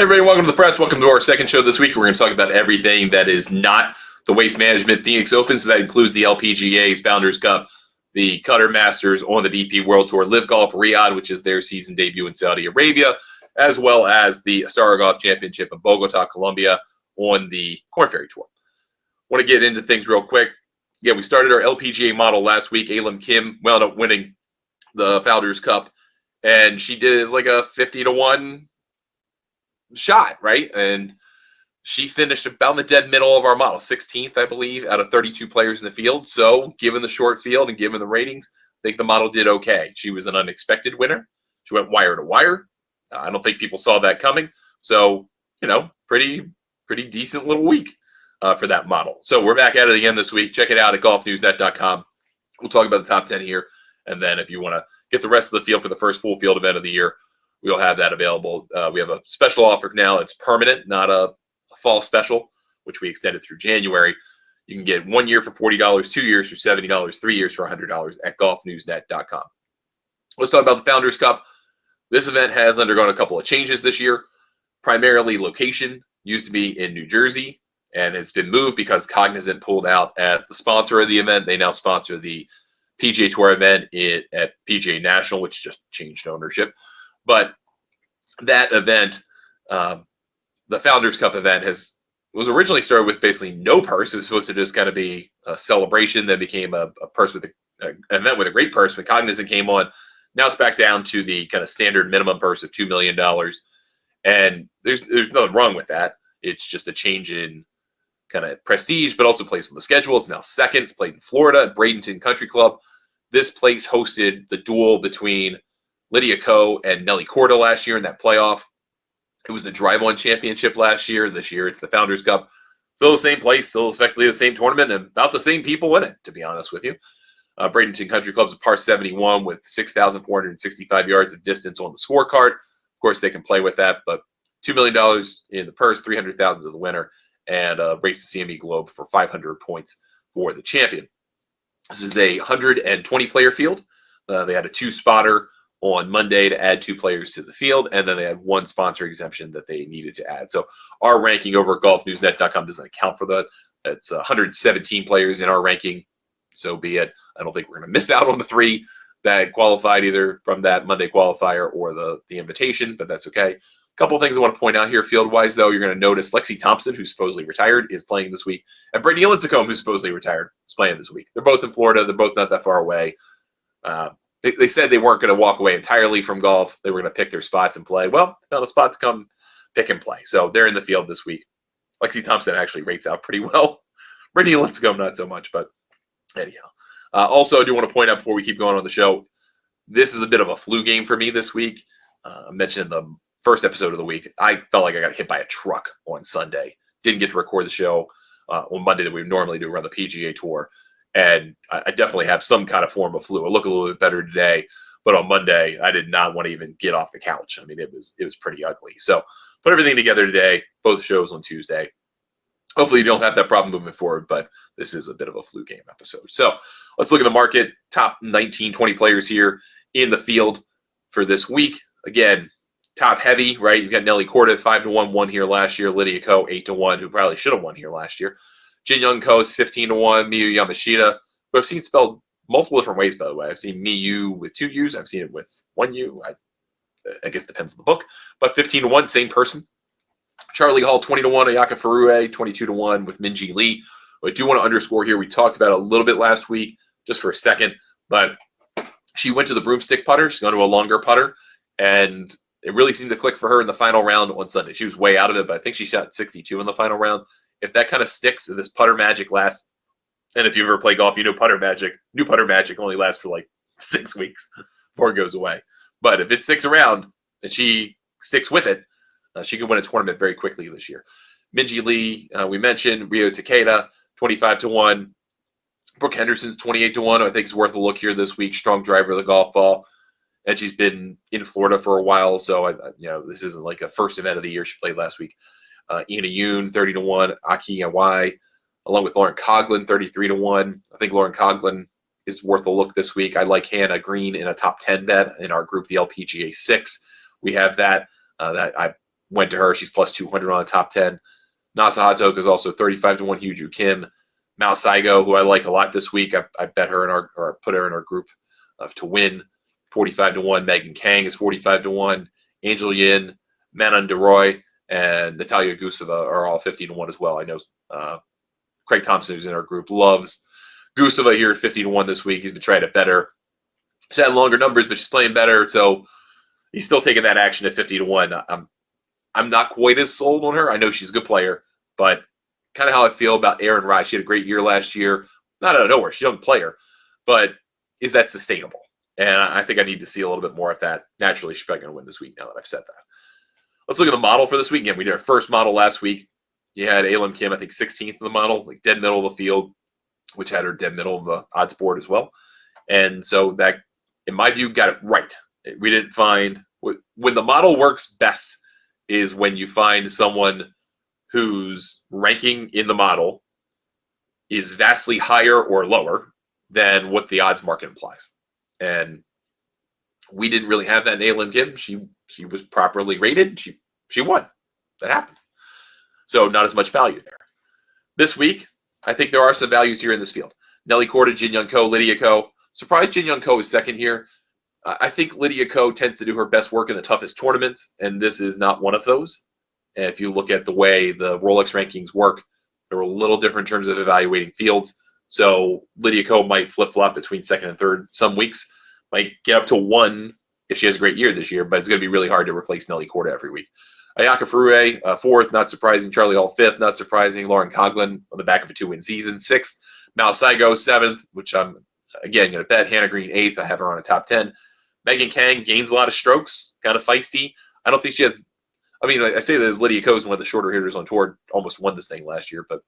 Hey everybody, welcome to the press. Welcome to our second show this week. We're going to talk about everything that is not the Waste Management Phoenix Open. So that includes the LPGA's Founders Cup, the Qatar Masters on the DP World Tour, LIV Golf Riyadh, which is their season debut in Saudi Arabia, as well as the Astara Golf Championship in Bogota, Colombia on the Korn Ferry Tour. Want to get into things real quick. Yeah, we started our LPGA model last week. Alim Kim wound up winning the Founders Cup, and she did it as like a 50-1 shot, right? And she finished about in the dead middle of our model, 16th, I believe, out of 32 players in the field. So given the short field and given the ratings, I think the model did okay. She was an unexpected winner. She went wire to wire. I don't think people saw that coming. So, pretty decent little week for that model. So we're back at it again this week. Check it out at golfnewsnet.com. We'll talk about the top 10 here. And then if you want to get the rest of the field for the first full field event of the year, we'll have that available. We have a special offer now. It's permanent, not a fall special, which we extended through January. You can get 1 year for $40, 2 years for $70, 3 years for $100 at golfnewsnet.com. Let's talk about the Founders Cup. This event has undergone a couple of changes this year. Primarily location, used to be in New Jersey and has been moved because Cognizant pulled out as the sponsor of the event. They now sponsor the PGA Tour event at PGA National, which just changed ownership. But that event, the Founders Cup event, was originally started with basically no purse. It was supposed to just kind of be a celebration that became a purse with an event with a great purse. When Cognizant came on, now it's back down to the kind of standard minimum purse of $2 million. And there's nothing wrong with that. It's just a change in kind of prestige, but also placed on the schedule. It's now second. It's played in Florida at Bradenton Country Club. This place hosted the duel between Lydia Ko and Nelly Korda last year in that playoff. It was the Drive-On Championship last year. This year, it's the Founders Cup. Still the same place, still effectively the same tournament, and about the same people in it, to be honest with you. Bradenton Country Club's a par 71 with 6,465 yards of distance on the scorecard. Of course, they can play with that, but $2 million in the purse, $300,000 to the winner, and race the CME Globe for 500 points for the champion. This is a 120-player field. They had a two-spotter on Monday to add 2 players to the field, and then they had 1 sponsor exemption that they needed to add. So our ranking over at golfnewsnet.com doesn't account for that. It's 117 players in our ranking. So be it. I don't think we're going to miss out on the 3 that qualified either from that Monday qualifier or the invitation, but that's okay. A couple of things I want to point out here field-wise, though. You're going to notice Lexi Thompson, who's supposedly retired, is playing this week, and Brittany Lincecum, who's supposedly retired, is playing this week. They're both in Florida. They're both not that far away. They said they weren't going to walk away entirely from golf. They were going to pick their spots and play. Well, they found a spot to come pick and play. So they're in the field this week. Lexi Thompson actually rates out pretty well. Brittany Lincecum, not so much, but anyhow. Also, I do want to point out before we keep going on the show, this is a bit of a flu game for me this week. I mentioned in the first episode of the week, I felt like I got hit by a truck on Sunday. Didn't get to record the show on Monday that we normally do around the PGA Tour. And I definitely have some kind of form of flu. I look a little bit better today, but on Monday, I did not want to even get off the couch. I mean, it was pretty ugly. So put everything together today, both shows on Tuesday. Hopefully you don't have that problem moving forward, but this is a bit of a flu game episode. So let's look at the market. Top 19, 20 players here in the field for this week. Again, top heavy, right? You've got Nelly Korda, 5-1, won here last year. Lydia Ko, 8-1, who probably should have won here last year. Jin Young Ko is 15-1. Miyu Yamashita, who I've seen spelled multiple different ways, by the way. I've seen Miyu with 2 U's. I've seen it with 1 U. I guess it depends on the book. But 15-1, same person. Charlie Hall, 20-1. Ayaka Ferue, 22-1 with Minji Lee. I do want to underscore here, we talked about it a little bit last week, just for a second, but she went to the broomstick putter. She's gone to a longer putter, and it really seemed to click for her in the final round on Sunday. She was way out of it, but I think she shot 62 in the final round. If that kind of sticks, and this putter magic lasts, and if you ever play golf, you know new putter magic only lasts for like 6 weeks before it goes away. But if it sticks around and she sticks with it, she could win a tournament very quickly this year. Minji Lee, we mentioned. Ryo Takeda, 25-1. Brooke Henderson's 28-1. I think is worth a look here this week. Strong driver of the golf ball. And she's been in Florida for a while, so this isn't like a first event of the year. She played last week. Ina Yoon, 30-1. Aki Yawai, along with Lauren Coughlin, 33-1. I think Lauren Coughlin is worth a look this week. I like Hannah Green in a top 10 bet in our group, the LPGA 6. We have that. That I went to her. She's plus 200 on the top 10. Nasa Hatok is also 35 to 1. Hyuju Kim. Mao Saigo, who I like a lot this week. I bet her or put her in our group to win. 45 to 1. Megan Kang is 45 to 1. Angel Yin, Manon DeRoy, and Natalia Guseva are all 50 to 1 as well. I know Craig Thompson, who's in our group, loves Guseva here at 50 to 1 this week. He's been trying to bet her. She's had longer numbers, but she's playing better, so he's still taking that action at 50 to 1. I'm not quite as sold on her. I know she's a good player, but kind of how I feel about Erin Rye. She had a great year last year. Not out of nowhere. She's a young player, but is that sustainable? And I think I need to see a little bit more of that. Naturally, she's probably going to win this week now that I've said that. Let's look at the model for this week. Again, we did our first model last week. You had Alim Kim, I think 16th in the model, like dead middle of the field, which had her dead middle of the odds board as well. And so that, in my view, got it right. We didn't find, when the model works best is when you find someone whose ranking in the model is vastly higher or lower than what the odds market implies. And we didn't really have that in Alim Kim. She was properly rated. She won. That happens. So not as much value there. This week, I think there are some values here in this field. Nelly Korda, Jin Young Ko, Lydia Ko. Surprised Jin Young Ko is second here. I think Lydia Ko tends to do her best work in the toughest tournaments, and this is not one of those. And if you look at the way the Rolex rankings work, they're a little different in terms of evaluating fields. So Lydia Ko might flip-flop between second and third some weeks. Might get up to 1 if she has a great year this year, but it's going to be really hard to replace Nelly Korda every week. Ayaka Furue, fourth, not surprising. Charlie Hall, fifth, not surprising. Lauren Coughlin on the back of a 2-win season, sixth. Mao Saigo, seventh, which I'm, again, going to bet. Hannah Green, eighth. I have her on a top 10. Megan Kang gains a lot of strokes, kind of feisty. I don't think she has, I mean, I say that as Lydia Ko is one of the shorter hitters on tour, almost won this thing last year, but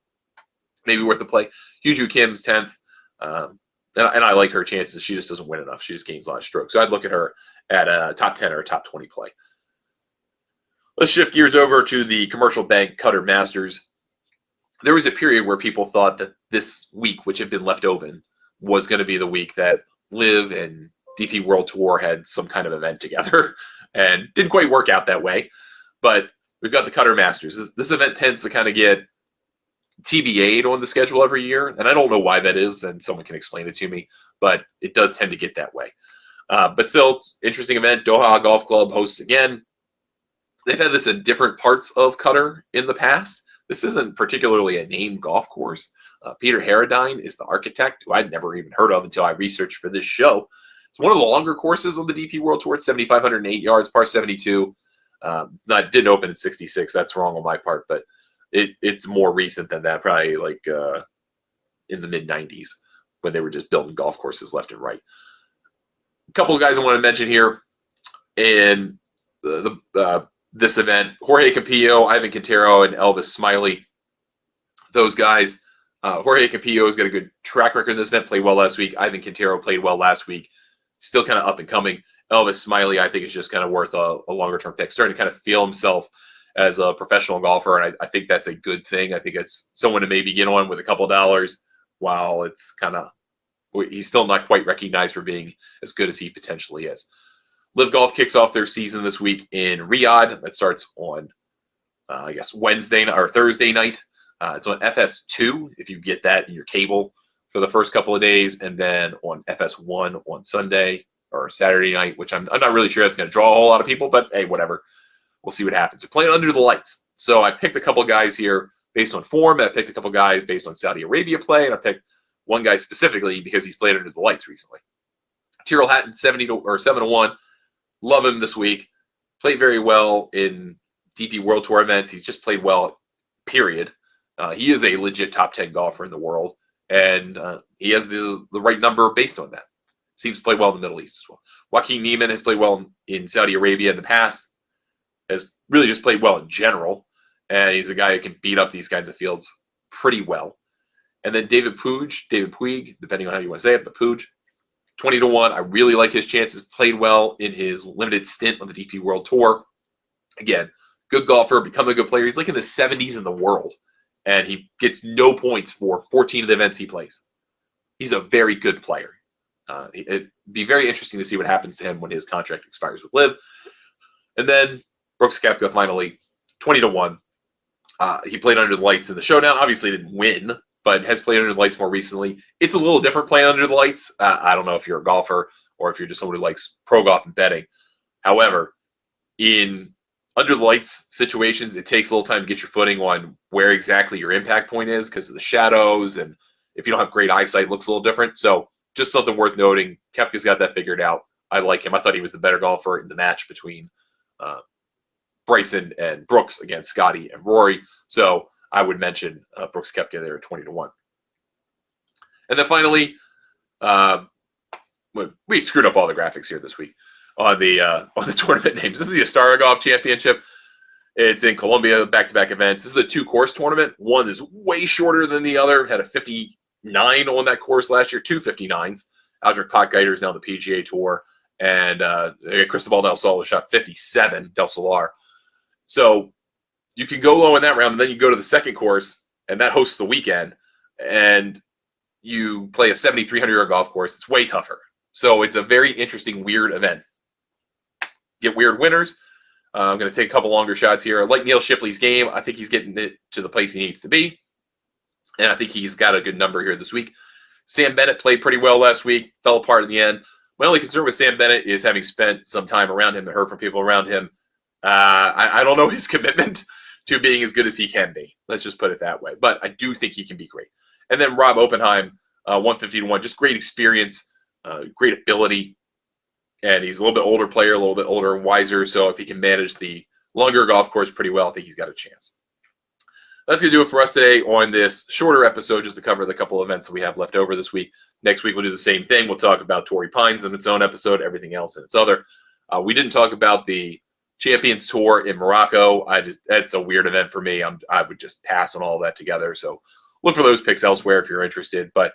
maybe worth a play. Hyuju Kim's 10th. And I like her chances. She just doesn't win enough. She just gains a lot of strokes. So I'd look at her at a top 10 or a top 20 play. Let's shift gears over to the Commercial Bank Qatar Masters. There was a period where people thought that this week, which had been left open, was going to be the week that LIV and DP World Tour had some kind of event together, and didn't quite work out that way. But we've got the Qatar Masters. This event tends to kind of get TBA'd on the schedule every year, and I don't know why that is, and someone can explain it to me, but it does tend to get that way. But still, it's an interesting event. Doha Golf Club hosts again. They've had this in different parts of Qatar in the past. This isn't particularly a named golf course. Peter Harradine is the architect, who I'd never even heard of until I researched for this show. It's one of the longer courses on the DP World Tour. It's 7,508 yards, par 72. Didn't open at 66. That's wrong on my part, but it's more recent than that, probably like in the mid-90s when they were just building golf courses left and right. A couple of guys I want to mention here in this event: Jorge Campillo, Ivan Quintero, and Elvis Smiley. Those guys. Jorge Campillo has got a good track record in this event, played well last week. Ivan Quintero played well last week. Still kind of up and coming. Elvis Smiley, I think, is just kind of worth a longer-term pick. Starting to kind of feel himself as a professional golfer, and I think that's a good thing. I think it's someone to maybe get on with a couple of dollars while it's kind of – he's still not quite recognized for being as good as he potentially is. LIV Golf kicks off their season this week in Riyadh. That starts on, Wednesday or Thursday night. It's on FS2 if you get that in your cable for the first couple of days, and then on FS1 on Sunday or Saturday night, which I'm not really sure that's going to draw a whole lot of people, but hey, whatever. We'll see what happens. They're playing under the lights. So I picked a couple of guys here based on form. I picked a couple of guys based on Saudi Arabia play, and I picked one guy specifically because he's played under the lights recently. Tyrrell Hatton, 7-1. Love him this week. Played very well in DP World Tour events. He's just played well, period. He is a legit top 10 golfer in the world, and he has the right number based on that. Seems to play well in the Middle East as well. Joaquin Neiman has played well in Saudi Arabia in the past, has really just played well in general, and he's a guy who can beat up these kinds of fields pretty well. And then David Puig, depending on how you want to say it, but Puig, 20-1. I really like his chances. Played well in his limited stint on the DP World Tour. Again, good golfer, become a good player. He's like in the 70s in the world, and he gets no points for 14 of the events he plays. He's a very good player. It'd be very interesting to see what happens to him when his contract expires with LIV. And then Brooks Koepka finally 20-1. He played under the lights in the showdown. Obviously didn't win, but has played under the lights more recently. It's a little different playing under the lights. I don't know if you're a golfer or if you're just someone who likes pro golf and betting. However, in under the lights situations, it takes a little time to get your footing on where exactly your impact point is because of the shadows. And if you don't have great eyesight, it looks a little different. So just something worth noting. Koepka's got that figured out. I like him. I thought he was the better golfer in the match between Bryson and Brooks against Scotty and Rory. So I would mention Brooks Koepka there at 20-1. And then finally, we screwed up all the graphics here this week on the tournament names. This is the Astara Golf Championship. It's in Colombia, back-to-back events. This is a 2-course tournament. One is way shorter than the other. Had a 59 on that course last year, 2 59s. Aldrich Potgieter is now the PGA Tour. And Cristobal Del Sol shot 57, Del Solar. So you can go low in that round, and then you go to the second course, and that hosts the weekend. And you play a 7,300-yard golf course. It's way tougher. So it's a very interesting, weird event. Get weird winners. I'm going to take a couple longer shots here. I like Neil Shipley's game. I think he's getting it to the place he needs to be. And I think he's got a good number here this week. Sam Bennett played pretty well last week. Fell apart at the end. My only concern with Sam Bennett is having spent some time around him and heard from people around him. I don't know his commitment to being as good as he can be. Let's just put it that way. But I do think he can be great. And then Rob Oppenheim, 150-1. Just great experience, great ability. And he's a little bit older player, a little bit older and wiser. So if he can manage the longer golf course pretty well, I think he's got a chance. That's going to do it for us today on this shorter episode, just to cover the couple of events that we have left over this week. Next week, we'll do the same thing. We'll talk about Torrey Pines in its own episode, everything else in its other. We didn't talk about the Champions Tour in Morocco. That's a weird event for me. I would just pass on all that together. So look for those picks elsewhere if you're interested. But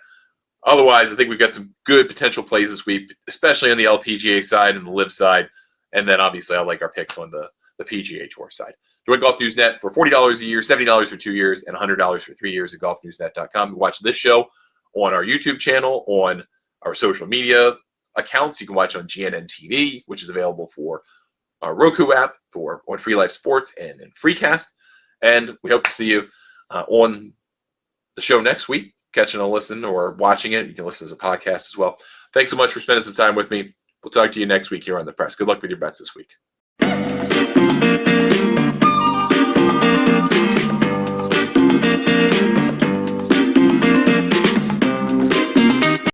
otherwise, I think we've got some good potential plays this week, especially on the LPGA side and the LIV side. And then obviously I like our picks on the PGA Tour side. Join Golf News Net for $40 a year, $70 for 2 years, and $100 for 3 years at golfnewsnet.com. Watch this show on our YouTube channel, on our social media accounts. You can watch on GNN TV, which is available for our Roku app, on Free Life Sports and in Freecast. And we hope to see you on the show next week, catching a listen or watching it. You can listen as a podcast as well. Thanks so much for spending some time with me. We'll talk to you next week here on The Press. Good luck with your bets this week.